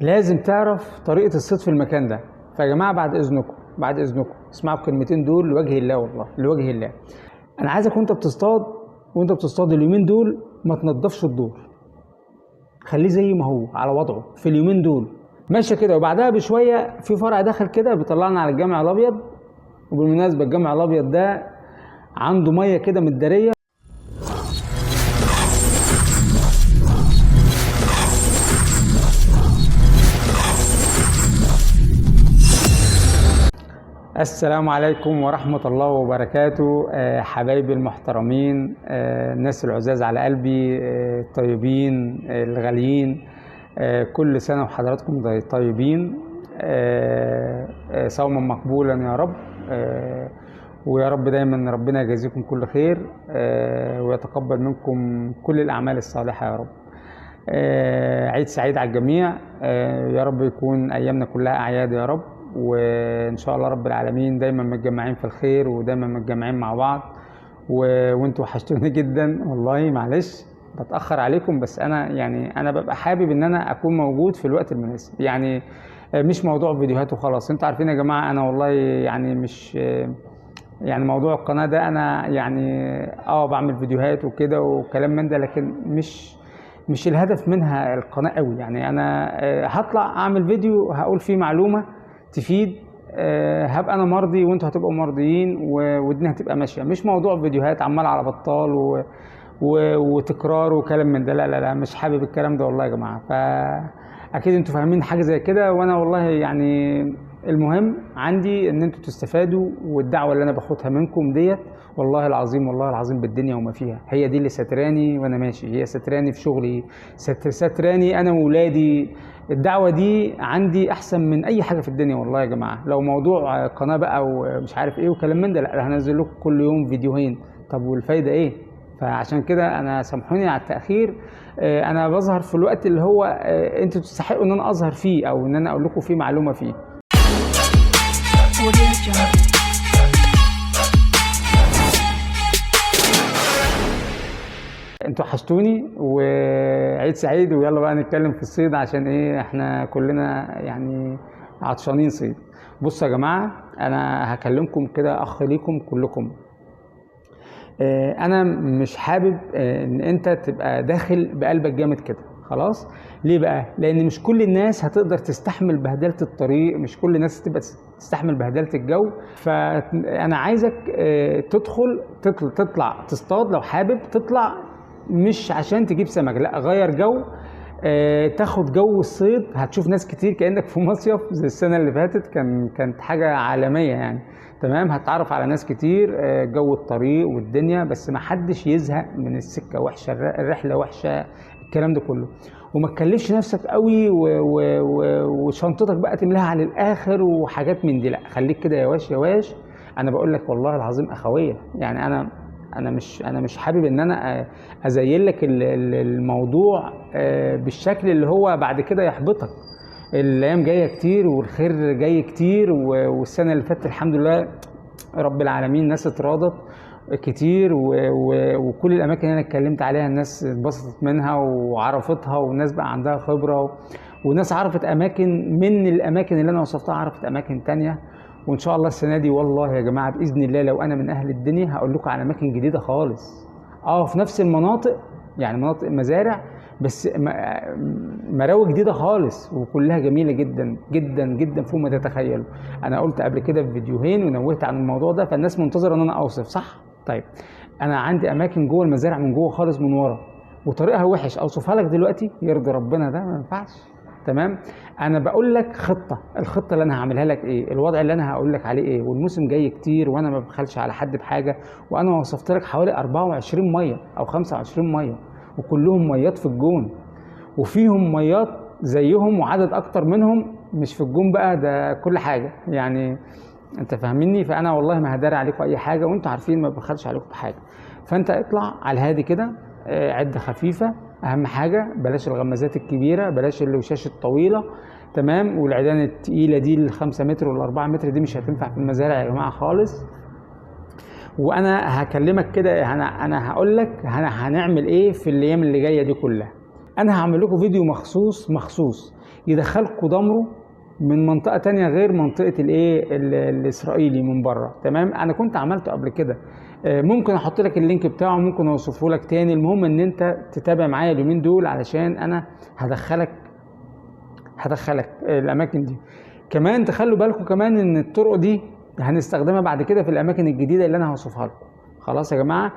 لازم تعرف طريقه الصيد في المكان ده. فيا جماعه بعد اذنكم اسمعوا الكلمتين دول لوجه الله، والله لوجه الله. انا عايزك وانت بتصطاد اليومين دول ما تنضفش الدور، خليه زي ما هو على وضعه في اليومين دول ماشي كده. وبعدها بشويه في فرع دخل كده بيطلعنا على الجامع الابيض. وبالمناسبه الجامع الابيض ده عنده ميه كده متداريه. السلام عليكم ورحمة الله وبركاته. حبايبي المحترمين، الناس العزاز على قلبي، الطيبين الغاليين، كل سنة وحضراتكم طيبين، صوما مقبولا يا رب. ويا رب دايما ربنا يجازيكم كل خير، ويتقبل منكم كل الأعمال الصالحة يا رب. عيد سعيد على الجميع، يا رب يكون أيامنا كلها أعياد يا رب. وان شاء الله رب العالمين دايما متجمعين في الخير ودايما متجمعين مع بعض. وانتوا وحشتوني جدا والله، معلش بتاخر عليكم، بس انا ببقى حابب ان انا اكون موجود في الوقت المناسب. يعني مش موضوع فيديوهات وخلاص، انتوا عارفين يا جماعه انا والله يعني مش يعني موضوع القناه ده انا يعني بعمل فيديوهات وكده وكلام من ده، لكن مش الهدف منها القناه قوي. يعني انا هطلع اعمل فيديو هقول فيه معلومه تفيد، هبقى انا مرضي وانتوا هتبقوا مرضيين والدنيا هتبقى ماشيه. مش موضوع فيديوهات عمال على بطال وتكرار وكلام من ده، لا لا لا، مش حابب الكلام ده والله يا جماعه. فاكيد انتوا فاهمين حاجه زي كده، وانا والله يعني المهم عندي ان انتوا تستفادوا، والدعوه اللي انا باخدها منكم ديت والله العظيم بالدنيا وما فيها، هي دي اللي ستراني وانا ماشي، هي ستراني في شغلي، ستراني انا وولادي. الدعوه دي عندي احسن من اي حاجه في الدنيا والله يا جماعه. لو موضوع قناه بقى ومش عارف ايه وكلام من ده، لا هنزل لكم كل يوم فيديوهين، طب والفايده ايه؟ فعشان كده انا سامحوني على التاخير. انا بظهر في الوقت اللي هو انتوا تستحقوا ان انا اظهر فيه، او ان انا اقول لكم فيه معلومه فيه. انتوا وحشتوني، وعيد سعيد، ويلا بقى نتكلم في الصيد عشان ايه احنا كلنا يعني عطشانين صيد. بصوا يا جماعه، انا هكلمكم كده اخ ليكم كلكم. انا مش حابب ان انت تبقى داخل بقلبك جامد كده خلاص. ليه بقى؟ لان مش كل الناس هتقدر تستحمل بهدله الطريق، مش كل الناس تبقى تستحمل بهدله الجو. فانا عايزك تطلع تصطاد لو حابب تطلع، مش عشان تجيب سمك، لا غير جو، تاخد جو الصيد. هتشوف ناس كتير كأنك في مصيف زي السنة اللي فاتت، كانت حاجة عالمية يعني. تمام، هتعرف على ناس كتير، جو الطريق والدنيا، بس ما حدش يزهق من السكة وحشة، الرحلة وحشة، الكلام ده كله. وما تكلفش نفسك قوي وشنطتك بقى تملاها على الاخر وحاجات من دي، لا خليك كده يا واش. انا بقول لك والله العظيم اخوية، يعني انا مش حابب ان انا ازين لك الموضوع بالشكل اللي هو بعد كده يحبطك. الايام جايه كتير والخير جاي كتير، والسنه اللي فاتت الحمد لله رب العالمين ناس اتراضت كتير، وكل الاماكن اللي انا اتكلمت عليها الناس اتبسطت منها وعرفتها، والناس بقى عندها خبره، وناس عرفت اماكن من الاماكن اللي انا وصفتها، عرفت اماكن تانية. وان شاء الله السنه دي والله يا جماعه باذن الله لو انا من اهل الدنيا هقول لكم على اماكن جديده خالص، في نفس المناطق، يعني مناطق مزارع، بس مراوي جديده خالص وكلها جميله جدا جدا جدا فوق ما تتخيلوا. انا قلت قبل كده في فيديوهين ونوهت عن الموضوع ده، فالناس منتظره ان انا اوصف صح. طيب انا عندي اماكن جوه المزارع من جوه خالص من ورا، وطريقها وحش، اوصفها لك دلوقتي يرضي ربنا؟ ده ما ينفعش. تمام، انا بقول لك الخطه اللي انا هعملها لك ايه، الوضع اللي انا هقول لك عليه ايه، والموسم جاي كتير وانا ما بخلش على حد بحاجه. وانا وصفت لك حوالي 24 ميه او 25 ميه، وكلهم ميات في الجون، وفيهم ميات زيهم وعدد اكتر منهم مش في الجون بقى، ده كل حاجه يعني، انت فاهميني. فانا والله ما هداري عليكم اي حاجه، وانتوا عارفين ما بخلش عليكم بحاجه. فانت اطلع على الهادي كده، عده خفيفه، اهم حاجه بلاش الغمازات الكبيره، بلاش الوشاش الطويله، تمام. والعيدان التقيله دي ال5 متر وال4 متر دي مش هتنفع في المزارع يا جماعه خالص. وانا هكلمك كده، انا هقول لك هنعمل ايه في الايام اللي جايه دي كلها. انا هعمل لكم فيديو مخصوص يدخلكم ضمره من منطقه تانية غير منطقه الاسرائيلي من بره. تمام، انا كنت عملته قبل كده، ممكن احط لك اللينك بتاعه، ممكن اوصفه لك تاني. المهم ان انت تتابع معايا اليومين دول علشان انا هدخلك الاماكن دي. كمان تخلوا بالكم كمان ان الطرق دي هنستخدمها بعد كده في الاماكن الجديده اللي انا هوصفها لكم. خلاص يا جماعه.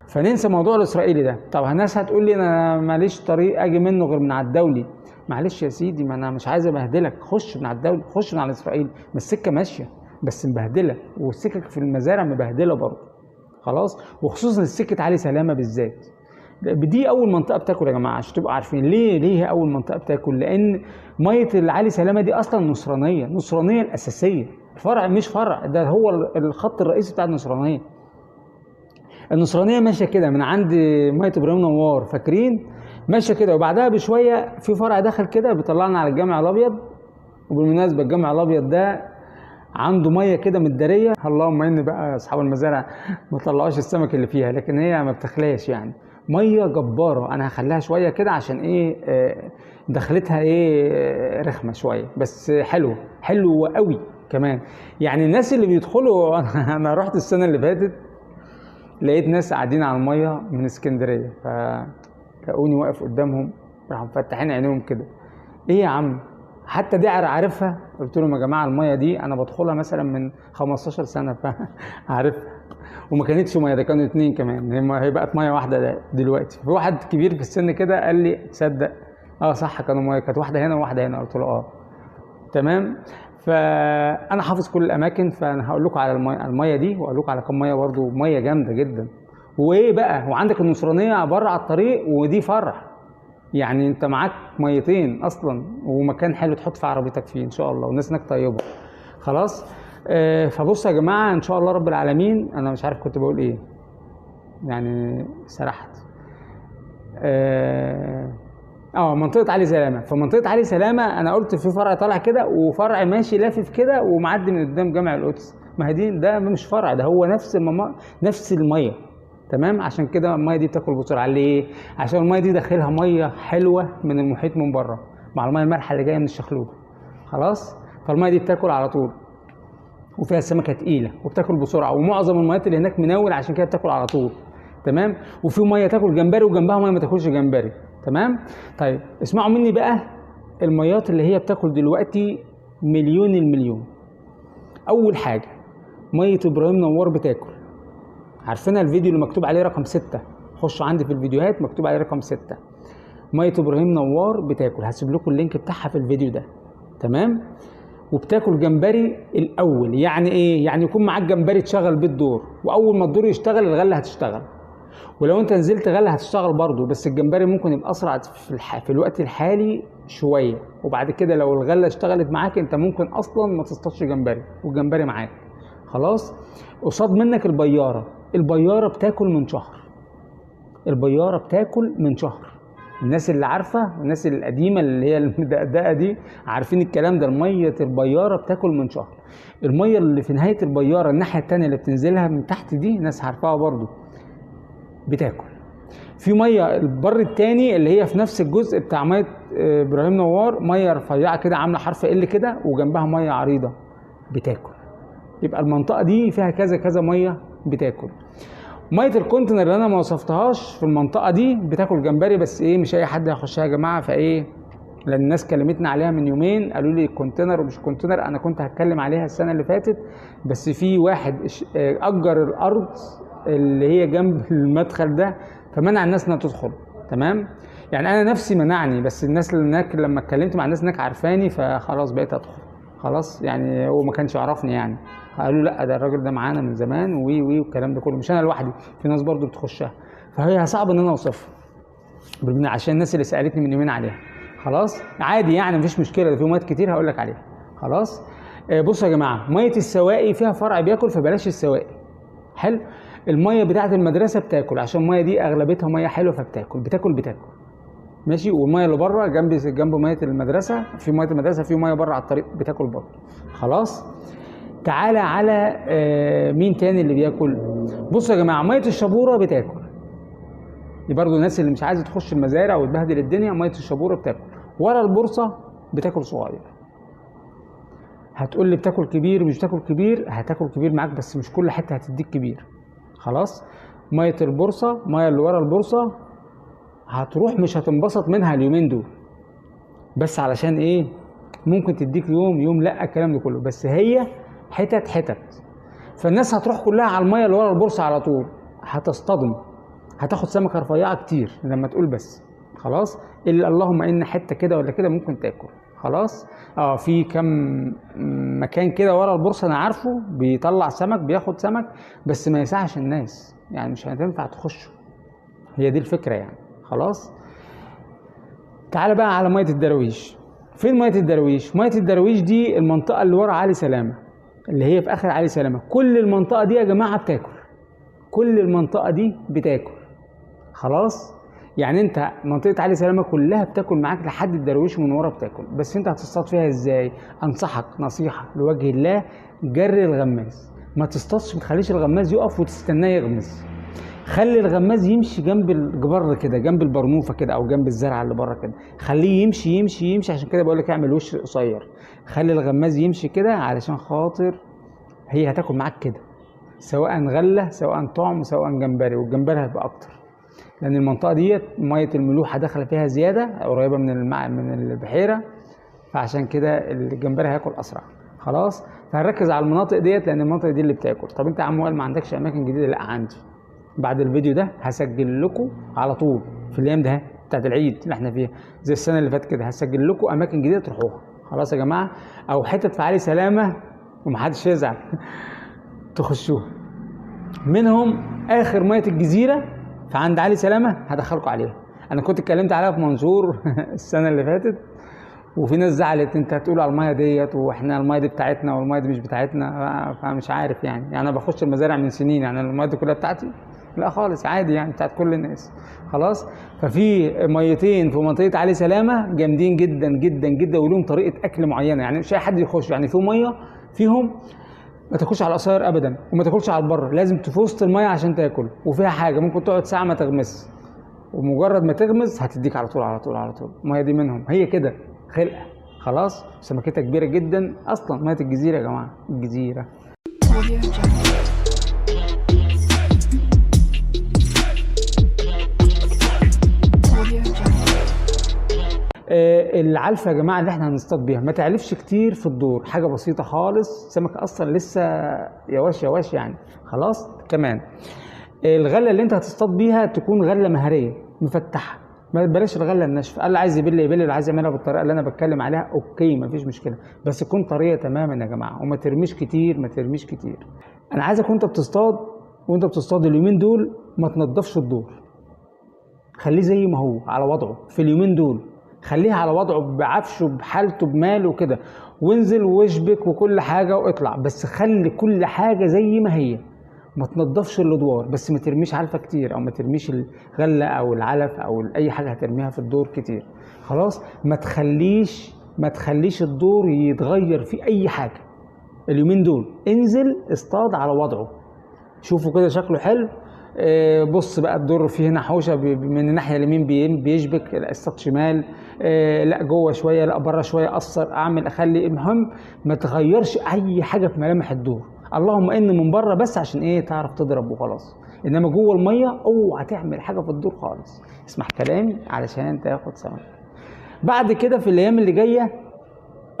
فننسى موضوع الاسرائيلي ده. طب الناس هتقول لي انا ماليش طريق اجي منه غير من على الدولي. معلش يا سيدي، ما انا مش عايز ابهدلك، خش من على الدولي، خش من على الاسرائيلي، ما السكه ماشيه بس مبهدله، والسكك في المزارع مبهدله برضه. خلاص، وخصوصا السكه علي سلامه بالذات. دي اول منطقه بتاكل يا جماعه، عشان تبقوا عارفين ليه هي اول منطقه بتاكل. لان ميه علي سلامه دي اصلا نصرانيه الاساسيه، فرع مش فرع، ده هو الخط الرئيسي بتاع النصرانيه ماشيه كده من عند ميه ابراهيم نوار، فاكرين؟ ماشيه كده، وبعدها بشويه في فرع دخل كده بيطلعنا على الجامع الابيض. وبالمناسبه الجامع الابيض ده عنده ميه كده متداريه، اللهم ان بقى اصحاب المزارع ما طلعوش السمك اللي فيها، لكن هي ما بتخلاش يعني، ميه جباره. انا هخليها شويه كده عشان دخلتها رخمه شويه، بس حلوه قوي كمان. يعني الناس اللي بيدخلوا انا رحت السنه اللي فاتت لقيت ناس قاعدين على الميه من اسكندريه، فلقوني واقف قدامهم راحوا مفتحين عينيهم كده، ايه يا عم؟ حتى دي عارفها. قلت لهم يا جماعه الميه دي انا بدخلها مثلا من 15 سنه فعارفها، وما كانتش ميه، ده كانوا 2 كمان، هي بقت ميه واحده دلوقتي. في واحد كبير في السن كده قال لي تصدق صح كانوا ميه، كانت واحده هنا وواحده هنا. قلت له تمام. فانا حافظ كل الاماكن، فانا هقول لكم على الميه دي، واقول لكم على كم ميه برضو، ميه جامده جدا. وايه بقى، وعندك النصرانيه بره على الطريق، ودي فرع، يعني انت معاك ميتين اصلا، ومكان حلو تحط في عربيتك فيه ان شاء الله، والناس هناك طيبه. خلاص. فبصوا يا جماعه ان شاء الله رب العالمين، انا مش عارف كنت بقول ايه يعني، سرحت. منطقه علي سلامه. فمنطقه علي سلامه انا قلت في فرع طالع كده، وفرع ماشي لافف كده ومعدي من قدام جامع القدس. ما هي دي، ده مش فرع، ده هو نفس الميه. تمام، عشان كده الميه دي بتاكل بسرعه. ليه؟ عشان الميه دي داخلها ميه حلوه من المحيط من بره مع الميه المالحه اللي جايه من الشخلوب. خلاص، فالميه دي بتاكل على طول، وفيها سمكه تقيله وبتاكل بسرعه، ومعظم الميات اللي هناك منول، عشان كده بتاكل على طول. تمام. وفي ميه تاكل جمبري، وجنبها ميه ما تاكلش جمبري. تمام. طيب اسمعوا مني بقى الميات اللي هي بتاكل دلوقتي مليون المليون. اول حاجه ميه ابراهيم نوار بتاكل، عارفينها الفيديو اللي مكتوب عليه رقم 6، خشوا عندي في الفيديوهات مكتوب عليه رقم 6. ميه ابراهيم نوار بتاكل، هسيب لكم اللينك بتاعها في الفيديو ده. تمام. وبتاكل جمبري الاول. يعني ايه؟ يعني يكون معاك جمبري تشغل بيه الدور، واول ما الدور يشتغل الغله هتشتغل، ولو انت نزلت غله هتشتغل برضو، بس الجمبري ممكن يبقى اسرع في الوقت الحالي شويه، وبعد كده لو الغله اشتغلت معاك انت ممكن اصلا ما تصطادش جمبري والجمبري معاك. خلاص. قصاد منك البياره بتاكل من شهر. الناس اللي عارفه، الناس القديمه اللي هي المدقدقه دي عارفين الكلام ده. الميه البياره بتاكل من شهر. الميه اللي في نهايه البياره الناحيه الثانيه اللي بتنزلها من تحت دي ناس عارفاها برضو بتاكل. في ميه البر الثاني اللي هي في نفس الجزء بتاع ميه ابراهيم نوار، ميه رفيعه كده عامله حرف ال كده، وجنبها ميه عريضه بتاكل. يبقى المنطقه دي فيها كذا ميه بتاكل. ميه الكونتينر اللي انا ما وصفتهاش في المنطقه دي بتاكل جمبري، بس مش اي حد هيخشها يا جماعه. لان الناس كلمتنا عليها من يومين، قالوا لي كونتينر ومش كونتينر. انا كنت هتكلم عليها السنه اللي فاتت، بس في واحد اجر الارض اللي هي جنب المدخل ده، فمنع الناس انها تدخل. تمام. يعني انا نفسي منعني، بس الناس اللي هناك لما اتكلمت مع الناس هناك عارفاني، فخلاص بقيت ادخل. خلاص، يعني هو ما كانش يعرفني يعني، قالوا لا ده الراجل ده معانا من زمان والكلام ده كله، مش انا لوحدي، في ناس برضو بتخشها، فهي صعب ان انا اوصفها عشان الناس اللي سالتني من يومين عليها. خلاص، عادي يعني مفيش مشكله، ده في ميات كتير هقول لك عليها. خلاص. بصوا يا جماعه، ميه السواقي فيها فرع بياكل، فبلاش السواقي. حلو. الميه بتاعه المدرسه بتاكل، عشان الميه دي اغلبيتها ميه حلوه، فبتاكل ماشي. والميه اللي بره جنب ميه المدرسه، في ميه المدرسه في ميه بره على الطريق بتاكل برضه. خلاص. تعالى على مين تاني اللي بياكل؟ بصوا يا جماعه، ميه الشبوره بتاكل. دي برضو الناس اللي مش عايزه تخش المزارع وتبهدل الدنيا، ميه الشبوره بتاكل. ورا البورصه بتاكل صغير. هتقول لي بتاكل كبير، مش بتاكل كبير، هتاكل كبير معاك بس مش كل حته هتديك كبير. خلاص؟ ميه البورصه، ميه اللي ورا البورصه هتروح مش هتنبسط منها اليومين دول، بس علشان ايه؟ ممكن تديك يوم لا، الكلام ده كله، بس هي حتت. فالناس هتروح كلها على الميه اللي ورا البورصه على طول، هتصطدم، هتاخد سمكه رفيعه كتير لما تقول بس. خلاص؟ الا اللهم ان حته كده ولا كده ممكن تاكل. خلاص؟ في كم مكان كده ورا البورصه انا عارفه بيطلع سمك، بياخد سمك، بس ما يسعش الناس، يعني مش هتنفع تخشه. هي دي الفكره يعني. خلاص؟ تعال بقى على ميه الدراويش. فين ميه الدراويش؟ ميه الدراويش دي المنطقه اللي ورا علي سلامه، اللي هي في اخر علي سلامه. كل المنطقه دي يا جماعه بتاكل، كل المنطقه دي بتاكل. خلاص؟ يعني انت منطقه علي سلامه كلها بتاكل معاك لحد الدراويش من ورا بتاكل، بس انت هتصطاد فيها ازاي؟ انصحك نصيحه لوجه الله، جري الغماز. ما تصطادش، ما تخليش الغماز يقف وتستناه يغمز. خلي الغماز يمشي جنب الجبر كده، جنب البرنوفه كده، او جنب الزرعه اللي بره كده، خليه يمشي. عشان كده بقول لك اعمل وش قصير. خلي الغماز يمشي كده علشان خاطر هي هتاكل معاك كده، سواء غله، سواء طعم، سواء جمبري، والجمبري هيبقى اكتر، لان المنطقه ديت ميه الملوحه داخله فيها زياده، قريبه من البحيره، فعشان كده الجمبري هياكل اسرع. خلاص؟ فهنركز على المناطق ديت، لان المناطق دي اللي بتاكل. طب انت يا عم وائل ما عندكش اماكن جديده؟ لا عندي. بعد الفيديو ده هسجل لكم على طول في الايام ده بتاعت العيد اللي احنا فيها، زي السنه اللي فاتت كده، هسجل لكم اماكن جديده تروحوها. خلاص يا جماعه؟ او حتت في علي سلامه ومحدش يزعل تخشوها. منهم اخر ميه الجزيره فعند علي سلامه، هدخلكم عليها. انا كنت اتكلمت عليها في منظور السنه اللي فاتت، وفي ناس زعلت، انت هتقول على الميه ديت واحنا الميه دي بتاعتنا والميه دي مش بتاعتنا، فمش عارف يعني انا بخش المزارع من سنين، يعني الميه دي كلها بتاعتي؟ لا خالص، عادي يعني، بتاعت كل الناس. خلاص؟ ففي ميتين في منطقه علي سلامه جامدين جدا ولهم طريقه اكل معينه، يعني مش اي حد يخش. يعني في ميه فيهم ما تاكلش على القصير ابدا، وما تاكلش على البر، لازم في وسط الميه عشان تاكل. وفيها حاجه ممكن تقعد ساعه ما تغمس، ومجرد ما تغمز هتديك على طول. الميه دي منهم، هي كده خلقه. خلاص؟ سمكتها كبيره جدا اصلا. ميه الجزيره يا جماعه، الجزيره. العلفه يا جماعه اللي احنا هنصطاد بيها ما تعلفش كتير في الدور، حاجه بسيطه خالص، سمك اصلا لسه يواش يعني. خلاص؟ كمان الغله اللي انت هتصطاد بيها تكون غله مهريه مفتحه، ما بلاش الغله الناشفه. اللي عايز يبل اللي عايز يعملها بالطريقه اللي انا بتكلم عليها اوكي، مفيش مشكله، بس تكون طريه تماما يا جماعه، وما ترميش كتير. انا عايزك وانت بتصطاد اليومين دول ما تنضفش الدور، خليه زي ما هو على وضعه في اليومين دول، خليها على وضعه بعفشه بحالته بماله وكده، وانزل واشبك وكل حاجه واطلع، بس خلي كل حاجه زي ما هي، ما تنضفش الادوار، بس ما ترميش علفه كتير، او ما ترميش الغله او العلف او اي حاجه هترميها في الدور كتير. خلاص؟ ما تخليش الدور يتغير في اي حاجه اليومين دول. انزل اصطاد على وضعه، شوفوا كده شكله حلو. بص بقى الدور فيه هنا حوشه من الناحيه اليمين بيشبك، لا اصطاد شمال، لا جوه شويه، لا بره شويه، اقصر، اعمل، اخلي، المهم ما تغيرش اي حاجه في ملامح الدور، اللهم ان من بره بس عشان ايه؟ تعرف تضرب وخلاص. انما جوه الميه اوعى تعمل حاجه في الدور خالص. اسمع كلامي علشان تاخد سمك. بعد كده في الايام اللي جايه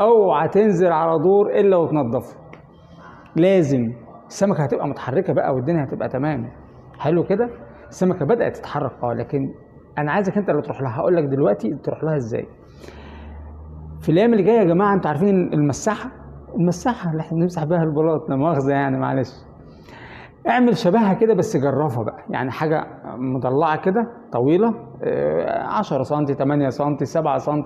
اوعى تنزل على دور الا وتنضفه، لازم. السمكه هتبقى متحركه بقى والدنيا هتبقى تمام. حلو كده؟ السمكه بدات تتحرك لكن انا عايزك انت اللي تروح لها. هقول لك دلوقتي تروح لها ازاي. في الايام اللي جايه يا جماعه، انتوا عارفين المساحه اللي احنا بنمسح بيها البلاط، لا مؤاخذه يعني، معلش. اعمل شبهها كده بس جرفها بقى، يعني حاجه مضلعه كده طويله 10 سم 8 سم 7 سم،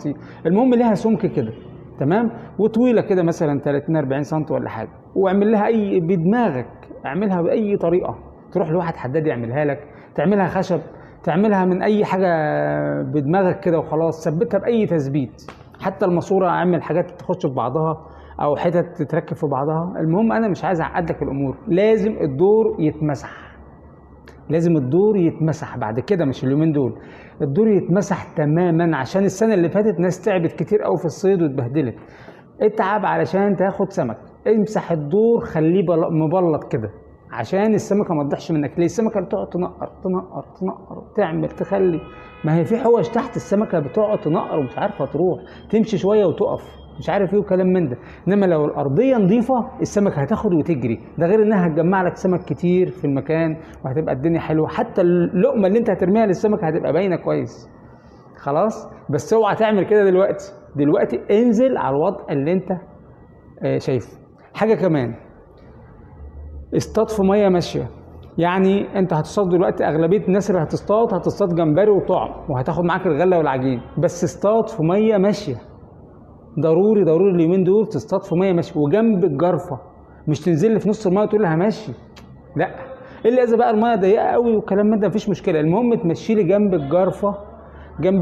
المهم ليها سمك كده، تمام، وطويله كده مثلا 30 40 سم ولا حاجه، واعمل لها اي بدماغك، اعملها باي طريقه، تروح لواحد حداد يعملها لك، تعملها خشب، تعملها من اي حاجه بدماغك كده وخلاص. ثبتها باي تثبيت، حتى الماسوره اعمل حاجات تخش في بعضها، او حتت تتركب في بعضها. المهم انا مش عايز اعقد لك الامور، لازم الدور يتمسح، لازم الدور يتمسح بعد كده، مش اليومين دول، الدور يتمسح تماما. عشان السنه اللي فاتت ناس تعبت كتير قوي في الصيد واتبهدلت. اتعب علشان تاخد سمك، امسح الدور، خليه مبلط كده عشان السمكه ما تضيعش منك. ليه؟ السمكه بتقعد تنقر تنقر تنقر، تعمل تخلي، ما هي في حوش تحت السمكه بتقعد تنقر ومش عارفه تروح، تمشي شويه وتقف، مش عارف ايه وكلام من ده. انما لو الارضيه نظيفه السمكه هتاخد وتجري، ده غير انها هتجمع لك سمك كتير في المكان وهتبقى الدنيا حلوه، حتى اللقمه اللي انت هترميها للسمكه هتبقى باينه كويس. خلاص؟ بس اوعى تعمل كده دلوقتي، دلوقتي انزل على الوضع اللي انت شايفه. حاجه كمان، اصطاد في ميه ماشيه. يعني انت هتصطاد دلوقتي، اغلبيه الناس اللي هتصطاد جمبري وطعم وهتاخد معاك الغله والعجين، بس اصطاد في ميه ماشيه. ضروري ضروري اليومين دول تصطاد في ميه ماشيه وجنب الجرفه، مش تنزل لي في نص الميه وتقول لي همشي، لا. الا اذا بقى الميه ضيقه قوي والكلام من ده مفيش مشكله، المهم تمشي لي جنب الجرفه، جنب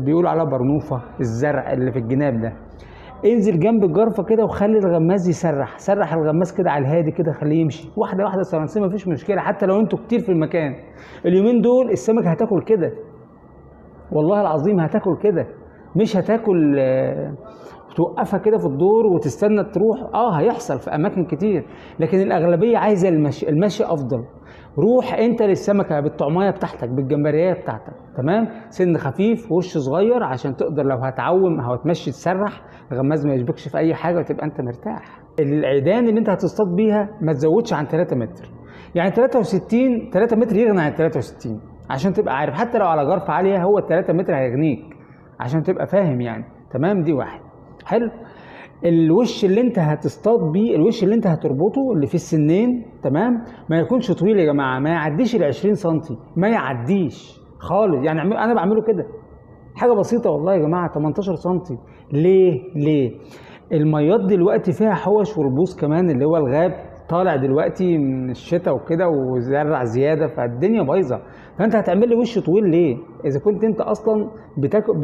بيقولوا عليها برنوفه، الزرع اللي في الجناب ده. انزل جنب الجرفه كده وخلي الغماز يسرح، سرح الغماز كده على الهادي كده، خليه يمشي واحده واحده سرنسيه، مفيش مشكله، حتى لو انتوا كتير في المكان. اليومين دول السمك هتاكل كده، والله العظيم هتاكل كده، مش هتاكل توقفها كده في الدور وتستنى تروح. هيحصل في اماكن كتير، لكن الاغلبيه عايزه المشي، المشي افضل. روح انت للسمكه بالطعميه بتاعتك، بالجمبريه بتاعتك، تمام، سن خفيف وش صغير عشان تقدر لو هتعوم او هتمشي تسرح الغماز ما يشبكش في اي حاجه وتبقى انت مرتاح. العيدان اللي انت هتصطاد بيها ما تزودش عن 3 متر، يعني 63 3 متر يغني عن 63 عشان تبقى عارف. حتى لو على جرف عاليه هو 3 متر هيغنيك عشان تبقى فاهم يعني، تمام. دي واحد. حلو. الوش اللي انت هتصطاد بيه، الوش اللي انت هتربطه اللي فيه السنين، تمام، ما يكونش طويل يا جماعه، ما يعديش ال 20 سم، ما يعديش خالص. يعني انا بعمله كده، حاجه بسيطه والله يا جماعه، 18 سم. ليه؟ الميات دلوقتي فيها حوش وربوس كمان، اللي هو الغاب طالع دلوقتي من الشتاء وكده وزرع زياده، فالدنيا بايظه. فانت هتعمل لي وش طويل ليه؟ اذا كنت انت اصلا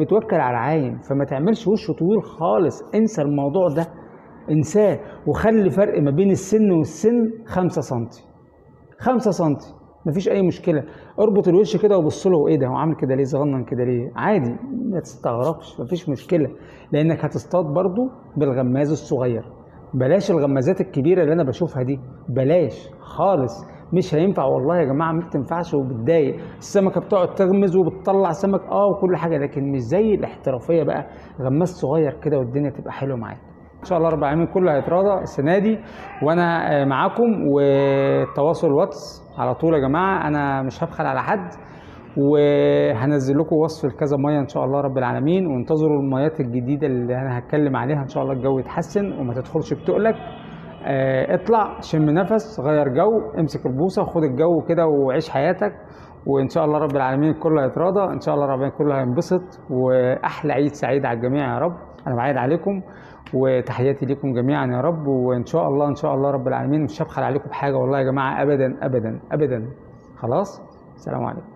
بتوكل على عايم، فما تعملش وش طويل خالص، انسى الموضوع ده، انساه. وخلي فرق ما بين السن والسن 5 سم، 5 سم، مفيش اي مشكله. اربط الوش كده وبص له، ايه ده هو عامل كده ليه، صغنن كده ليه، عادي، ما تستغربش، مفيش مشكله، لانك هتصطاد برضو بالغماز الصغير. بلاش الغمازات الكبيره اللي انا بشوفها دي، بلاش خالص، مش هينفع والله يا جماعه، ما بتنفعش وبتضايق. السمكه بتقعد تغمز وبتطلع سمك وكل حاجه، لكن مش زي الاحترافيه بقى، غماز صغير كده والدنيا تبقى حلوه معاك. ان شاء الله رب العالمين كله هيتراضى السنه دي، وانا معاكم، والتواصل واتس على طول يا جماعه، انا مش هبخل على حد، وهنزل لكم وصف لكذا ميه ان شاء الله رب العالمين. وانتظروا الميات الجديده اللي انا هتكلم عليها ان شاء الله، الجو يتحسن وما تدخلش بتقلك. اطلع شم نفس، غير جو، امسك البوصه وخد الجو كده وعيش حياتك، وان شاء الله رب العالمين كله هيتراضى، ان شاء الله رب العالمين كله هينبسط، واحلى عيد سعيد على الجميع يا رب. انا بعيد عليكم، وتحياتي لكم جميعا يا رب، وان شاء الله رب العالمين مش هبخل عليكم بحاجه والله يا جماعه، ابدا ابدا ابدا. خلاص، السلام عليكم.